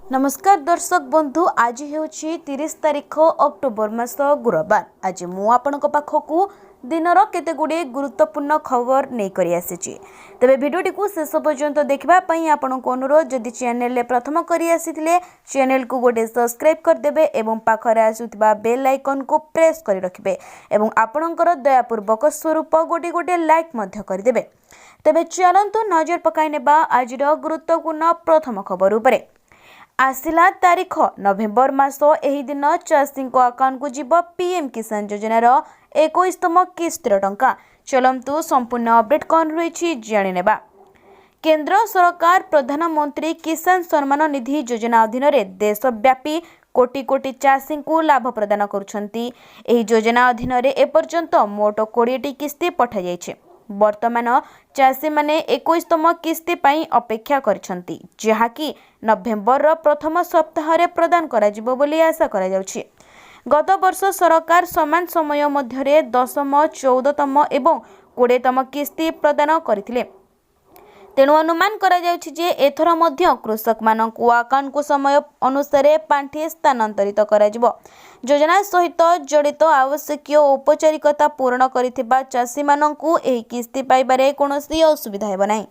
नमस्कार दर्शक बंधु, आज ହେଉଛି 30 तारिख अक्टोबर मास गुरुवार। आज मु आपनक पाखकु दिनर केते गुडी गुरुत्वपूर्ण खबर नै करि आसीछि। तबे भिडियोटी को शेष पर्यंत देखबा पई आपनक अनुरोध, जदि चैनल ले प्रथम करि आसीथिले चैनल को गोटे सब्सक्राइब कर देबे एवं पाखरे आसुथिबा बेल आइकन को प्रेस करि रखिबे एवं आपनकर दयापूर्वक स्वरूप गोटे लाइक मध्य कर देबे। तबे चलंतु नजर पकाइ नेबा आजिर गुरुत्वपूर्ण प्रथम खबर उपरे। आसिला तारीख नवेम्बर मास एही दिन चाषी अकाउंट को जीव पीएम किसान योजनार 21तम किस्तर टंका। चलंतु संपूर्ण अपडेट कौन रही जाने। केंद्र सरकार प्रधानमंत्री किसान सम्मान निधि योजना अधीन देशव्यापी कोटी कोटी चाषी को लाभ प्रदान करुछंती। एही योजना अधीन एपर्यंत मोट 20टी किस्ती पठा जाइछे। वर्तमान चाषी माने 21तम किस्ती पाई अपेक्षा करछंती, जहाँकि नवेम्बर प्रथम सप्ताह प्रदान कराजिबो बोली आशा करा जाउछि। गत वर्ष सरकार समान समय मध्यरे 10तम 14तम एवं 20तम किस्ती प्रदान करथिले। तेणु अनुमान करा जाउछि जे एथर मध्य कृषक मानकु अकाउंट को समय अनुसार पांठी स्थानांतरित कराजिबो। योजना सहित जड़ित आवश्यक औपचारिकता पूर्ण करिथिबा चाषी मानकु एही किस्ती पाइबारे कोनोसी असुविधा हेबो नाही।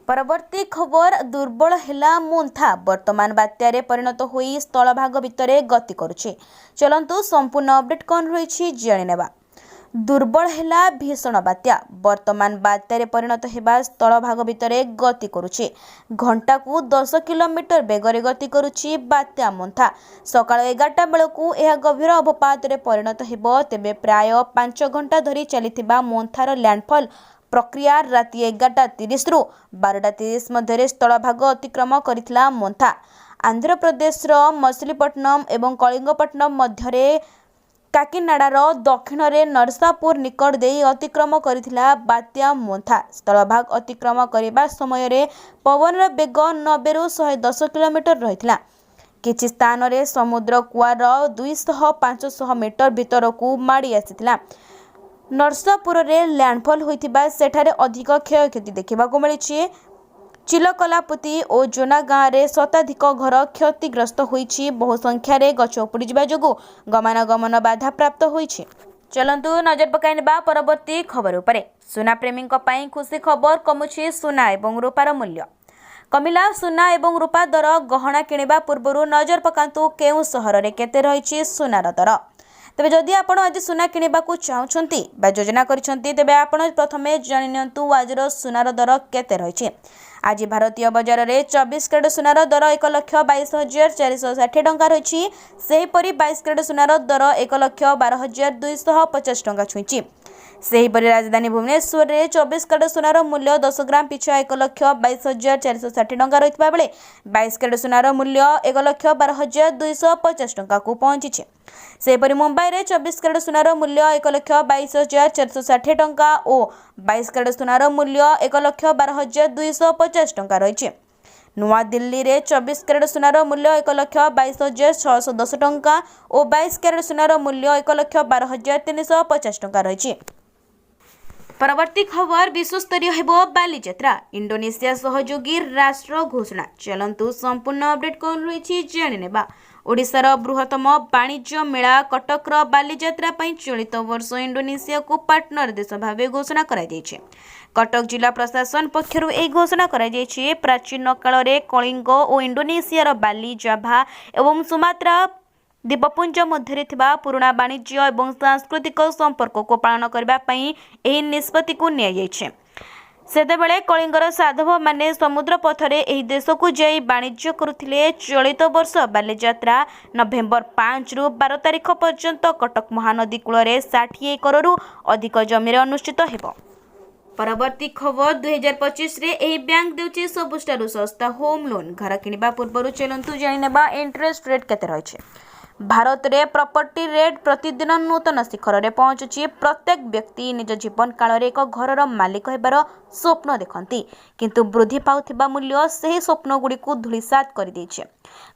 परवर्ती खबर, दुर्बल हेला मोन्था वर्तमान बात्यारे परिणत होई स्थल भाग भितरे गति करुछि। चलंतु संपूर्ण अपडेट कोन रहिछि जानि नेबा। दुर्बल हेला भीषण बात्या वर्तमान बात्यारे परिणत हेबा स्थल भाग भितरे गति करुछि। घंटा को 10 किलोमीटर बेगरे गति करुछि बात्या मोन्था। सकाळ 11टा बेलकु एहा गभीर अवपात रे परिणत हेबो। तेबे प्राय 5 घंटा धरि चलिथिबा मोन्थार लैंडफॉल प्रक्रिया राति 11:30 रु 12:30 मध्य स्थल भाग अतिक्रम करिथिला मोन्था। आंध्र प्रदेश मछलीपट्टनम एवं कलिंगपट्टनम मध्य काकीनाडार दक्षिण रे नरसापुर निकट दे अतिक्रम करिथिला बात्या मोन्था। स्थल भाग अतिक्रम करिबा समय रे पवन बेग 90 रु 110 किलोमीटर रहिथिला। किछि स्थान रे समुद्र कुआर 200-500 मीटर भीतर को माड़ी आसीथिला। नरसापुर रे लैंडफॉल होइथिबा सेठारे अधिक क्षयक्षति देखिबा को मिलिछि। चिलकलापुती और जोना गाँव रे शताधिक घर क्षतिग्रस्त होइछि। बहु संख्या रे गछ उपुड़ी जिबा जोगु गमनागमन बाधा प्राप्त होइछि। चलंतु नजर पकाइ नेबा परवर्ती खबर उपरे। सुना प्रेमी पई खुशी खबर, कमुछि सुना एवं रूपार मूल्य। कमिला सुना एवं रूपा दर। गहना किनिबा पूर्वरु नजर पकांतु केउ सहर रे केते रहिछि सुनार दर। तेबे जदि आपण आज सुना किनिबा को चाहुछंती बा योजना करिसंती, तेबे आपण प्रथमे जानि नियंतु आजर सुनार दर केते रहिछि। आज भारतीय बजार रे 24 कैरेट सुनार दर 1,22,460 टंका रही। सेहीपरि 22 कैरेट सुनार दर 1,12,250 टंका छुईछि। सेहीपरि राजधानी भुवनेश्वर रे 24 कैरेट सुनार मूल्य 10 ग्राम पिछा 1,22,460 टंका रहितबा बेले 22 कैरेट सुनार मूल्य 1,12,250 टंका को पहुंची। सेहीपरि मुंबई रे 24 कैरेट सुनार मूल्य 1,22,460 टंका और 22 कैरेट सुनार मूल्य 1,12,250 टंका रही। नुआ दिल्ली रे 24 कैरेट सुनार मूल्य 1,22,610 टंका और 22 कैरेट सुनार मूल्य 1,12,350 टंका रही। परवर्ती खबर, विश्वस्तरीय हेबो बालीजात्रा। इंडोनेशिया सहयोगी राष्ट्र घोषणा। चलंतु संपूर्ण अपडेट कौन रही जानि नेबा। ओडिशार बृहत्तम वाणिज्य मेला कटकर बालीजात्रा पई चलित वर्ष इंडोनेशिया को पार्टनर देश भाव घोषणा करा जायछि। कटक जिला प्रशासन पक्षरु ए घोषणा करा जायछि। प्राचीन काल रे कलिंग और इंडोनेशियार बाली, जाभा एवं सुमात्रा द्वीपपुंज मध्य थिबा पुराना वाणिज्य एवं सांस्कृतिक संपर्क को पालन करबा पई एही निष्पत्ति को निया जायछि। सेतेबेले कलिंगर साधव माने समुद्र पथरे एही देश को जाई वाणिज्य करुथिले। चलित वर्ष बालीजात्रा नवेम्बर 5 रु 12 तारिख पर्यंत कटक महानदी कूल रे 60 एकड़ रु अधिक जमीरे अनुष्ठित हेबो। परवर्ती खबर, 2025 रे एही बैंक देउछि सबुस्टारु सस्ता होम लोन। घर किनिबा पूर्वरु चलंतु जानि नेबा इंटरेस्ट रेट केते रहिछि। भारत रे प्रॉपर्टी रेट प्रतिदिन नूतन शिखर रे पहुंचुछि। प्रत्येक व्यक्ति निज जीवन काल रे एक घरर मालिक हेबार स्वप्न देखंती, किंतु वृद्धि पाउथिबा मूल्य सही स्वप्न गुडी को धूलिसात कर दैछि।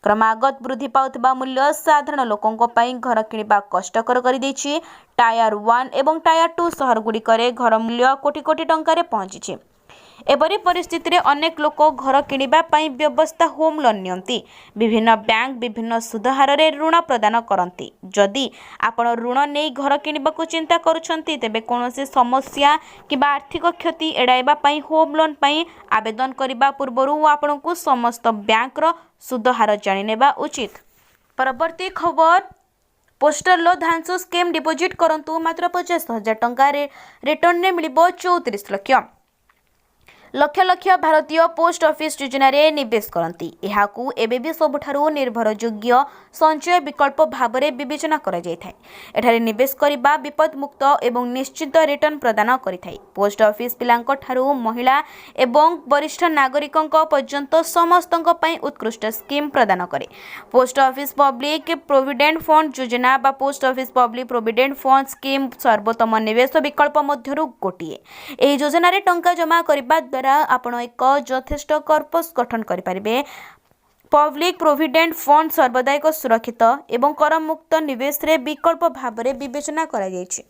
क्रमागत वृद्धि पाउथिबा मूल्य साधारण लोकंक पई घर किनिबा कष्टकर कर दैछि। टायर 1 एवं टायर 2 शहर गुडी करे घर मूल्य कोटी कोटी टंका रे पहुंचिछि। एपरी परिस्थिति रे अनेक लोक घर किनिबा पई व्यवस्था होम लोन नियंती विभिन्न बैंक विभिन्न सुध हार रे ऋण प्रदान करती जदि आपण ऋण नहीं घर किनिबाकू चिंता करूछंती तेबे कोनोसी समस्या किबा आर्थिक क्षति एडाइबा पई होम लोन पई आवेदन करिबा पूर्वरु आपनकू समस्त बैंक रो सुध हार जानि नेबा उचित। परवर्ती खबर पोस्टल लो धांसु स्कीम डिपोजिट करंतु मात्र 50,000 टंका रिटर्न ने मिलिबो 34 लक्ष लक्ष भारतीय पोस्ट ऑफिस योजना रे निवेश करती एहाकू एबे भी सबुठारु निर्भरयोग्य संचय विकल्प भाव में विवेचना करा जाय थाए। एठारे निवेश करिबा विपद मुक्त एवं निश्चित रिटर्न प्रदान करिथाय। पोस्ट ऑफिस पिलांक ठारु महिला एवं वरिष्ठ नागरिकंक पर्यंत समस्तंक पई उत्कृष्ट स्कीम प्रदान करे। Post office public provident fund योजना बा post office public provident fund scheme सर्वोत्तम निवेश विकल्प मध्यरु गोटिए। एही योजना रे टंका जमा करिबा द्वारा आपण एक यथेष्ट कर्पस गठन करें। पब्लिक प्रोविडेंट फंड सर्वदा एक सुरक्षित एवं करमुक्त निवेश रे विकल्प भाव में विवेचना करा जायछि।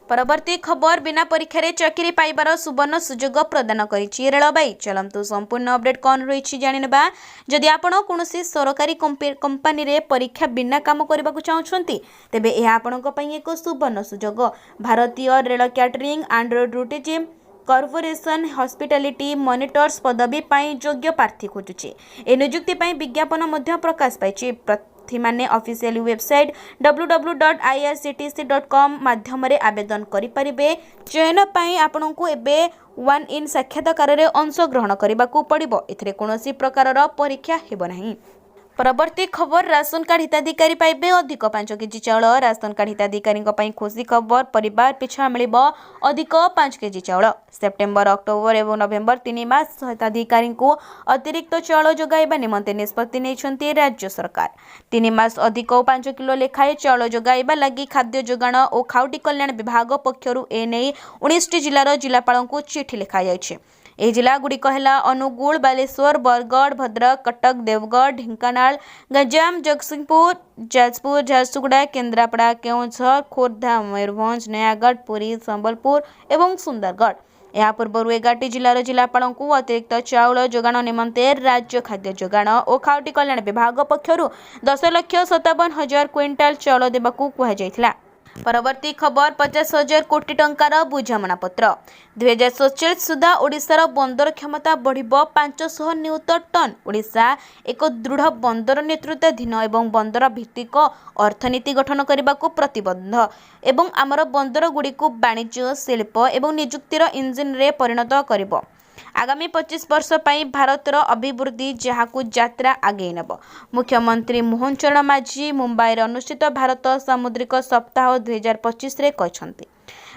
परवर्ती खबर बिना परीक्षा रे चाकरी पाइबार सुवर्ण सुजोग प्रदान करिछि रेलबाई। चलंतु संपूर्ण अपडेट कौन रही जानिबा। जदि आपण कोनोसी सरकारी कंपनी रे परीक्षा बिना काम करबा को चाहछंती तेबे एहा आपणक पई एक सुवर्ण सुजोग। भारतीय rail catering and tourism corporation hospitality monitors पदवी पाई योग्य प्रार्थी खोजुचे। ए नियुक्ति पाई विज्ञापन मध्य प्रकाश पाइछि। प्रार्थी माने ऑफिशियल वेबसाइट www.irctc.com माध्यम रे आवेदन करि परिबे। चयन पाई आपनकू एबे 1 इन साक्षात्कार रे अंश ग्रहण करिबाकू पड़िबो। एथरे कोनोसी प्रकारर परीक्षा हेबो नाही। परवर्ती खबर राशन कार्ड हिताधिकारी पाइबे अधिक 5 केजी चाउल। राशन कार्ड हिताधिकारी खुशी खबर परिवार पिछा मिलिबो अधिक 5 केजी चाउल। सेप्टेम्बर अक्टोबर एवं नवेम्बर 3 मास हिताधिकारी को अतिरिक्त चाउल जोगाइबा निमंते निष्पत्ति नेछंती राज्य सरकार। 3 मास अधिक 5 किलो लेखाए चाउल जोगाइबा लगी खाद्य जोगाण और खाउटी कल्याण विभाग पक्षरु एने 19 जिलार जिलापाल को चिठी लिखा जायछि। ए जिला गुड़िक है अनुगुल बालेश्वर बरगढ़ भद्रक कटक देवगढ़ ढेंकानाल गंजाम जगतसिंहपुर जाजपुर झारसुगुड़ा केन्द्रापड़ा केउझर खोर्धा मयूरभंज नयागढ़ पुरी संबलपुर एवं सुंदरगढ़। या पूर्व 11 जिलार जिलापाल को अतिरिक्त चाउल जोगाण निमंते राज्य खाद्य जोगाण और खाउटी कल्याण विभाग पक्षरु 10,57,000 क्विंटाल चाउल देबाकू कुहा जायथिला। परवर्ती खबर 50,000 कोटी टंकार बुझामणा पत्र। 2047 सुधा ओडिशार बंदर क्षमता बढ़िबो 500 नियुत टन। ओडिशा एक दृढ़ बंदर नेतृत्वाधीन एवं बंदर भित्तिक अर्थनीति गठन करने को प्रतिबद्ध एवं आमर बंदर गुड़ी को वाणिज्य शिल्प एवं निजुक्तिर इंजिन रे परिणत करिबो। आगामी 25 वर्ष पई भारतर अभिवृद्धि जहाकू यात्रा आगे नेब। मुख्यमंत्री मोहन चरण माझी मुंबई रे अनुष्ठित भारत सामुद्रिक सप्ताह 2025 रे कहछंती।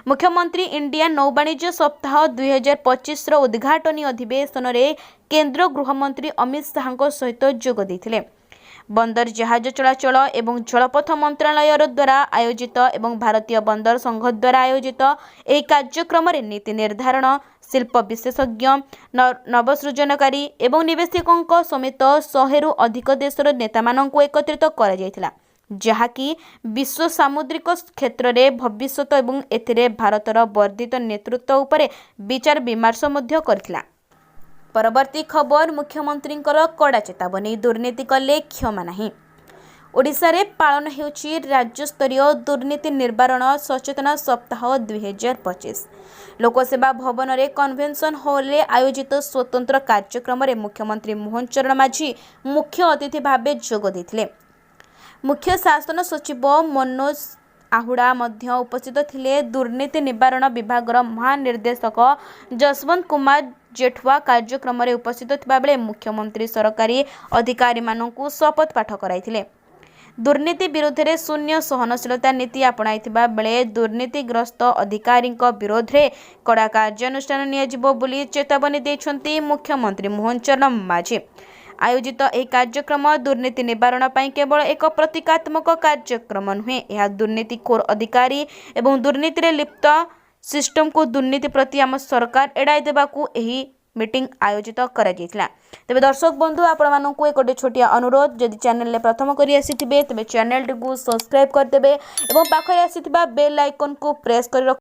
मुख्यमंत्री इंडिया नौवाणिज्य सप्ताह 2025 रो उद्घाटनी अधिवेशन रे केंद्र गृहमंत्री अमित शाह सहित जोग देथिले। बंदर जहाज चलाचल एवं जलपथ मंत्रालय द्वारा आयोजित एवं भारतीय बंदर संघ द्वारा आयोजित एक कार्यक्रम रे नीति निर्धारण शिल्प विशेषज्ञ नवसृजनकारी एवं निवेशकों समेत 100 रु अधिक देशर नेता मानक एकत्रित करा जायतिला जहाँकि विश्व सामुद्रिक क्षेत्र में भविष्यत एवं एथिरे भारतर वर्धित नेतृत्व उपरे विचार विमर्श मध्य करथिला। परवर्ती खबर मुख्यमंत्री कड़ा चेतावनी दुर्नीति कले क्षमा नहीं। ओडिशा रे पालन हेउछि राज्य स्तरीय दुर्नीति निवारण सचेतना सप्ताह 2025। लोकसेवा भवन रे कन्वेंशन हॉल रे आयोजित स्वतंत्र कार्यक्रम रे मुख्यमंत्री मोहन चरण माझी मुख्य अतिथि भावे जोग देथिले। मुख्य शासन सचिव मनोज आहुड़ा मध्य उपस्थित थिले। दुर्नीति निवारण विभाग महानिर्देशक जसवंत कुमार जेठवा कार्यक्रम रे उपस्थित थिबा बेले मुख्यमंत्री सरकारी अधिकारी मानकू शपथ पाठ कराइथिले। दुर्नीति विरोध में शून्य सहनशीलता नीति अपनाइथिबा बेले दुर्नीतिग्रस्त अधिकारी विरोध में कड़ा कार्यानुष्ठान नियाजिबो बोली चेतावनी दैछंती मुख्यमंत्री मोहन चरण माझी। आयोजित एक कार्यक्रम दुर्नीति निवारण पई केवल एक प्रतीकात्मक कार्यक्रम नुहे, यह दुर्नीतिखोर अधिकारी एवं दुर्नीति रे लिप्त सिस्टम को दुर्नीति प्रति आम सरकार एड़ाई देबाकू एही मीटिंग आयोजित करा जायतिला। तेबे दर्शक बंधु आपण मानकू एक छोटिया अनुरोध, जदि चैनल प्रथम करी आसीथिबे तेबे चैनल को सब्सक्राइब कर देबे एवं पाखरे आसीथिबा बेल आइकन को प्रेस कर